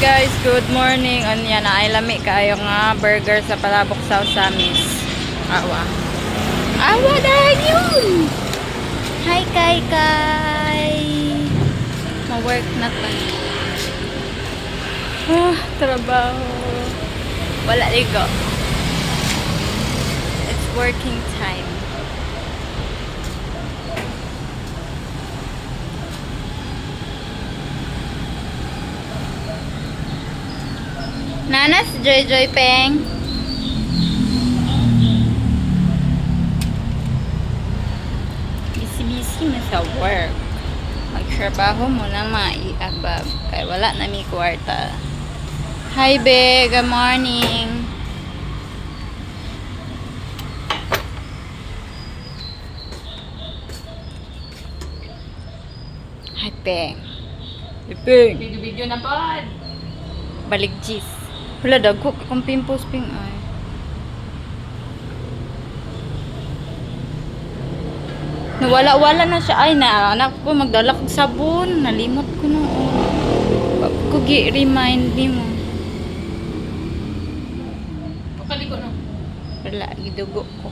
Guys, good morning. Anya na ay lami kaayo nga burger sa Palabok South Samis. Awa. Awa dahil yun. Hi kay kay. Ma-work na tayo. Trabaho. Wala ligo. It's working time. Nanas, Joy Joy Peng. Busy-busy na sa work. Magtrabaho mo na maiabab. Kaya wala na mi kwarta. Hi, Be. Good morning. Hi, Peng. Hi, Peng. Video na pod. Balik G's. Wala dagko kung pimples ping ay. Nawala-wala na siya. Ay, na anak ko magdala kog sabon. Nalimot ko noon. Wag ko gi-remind ni mo. Pakaliko no. Wala, gidugo ko.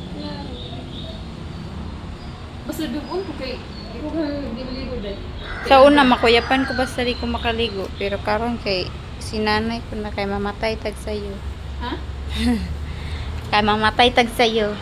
Basta dugon ko kay iko ka di maligo dai. Sa una, makuyapan ko basta di ko makaligo. Pero karon kay sinanay ko na kay mamatay tag sayo. Ha? Kay mamatay tag sayo.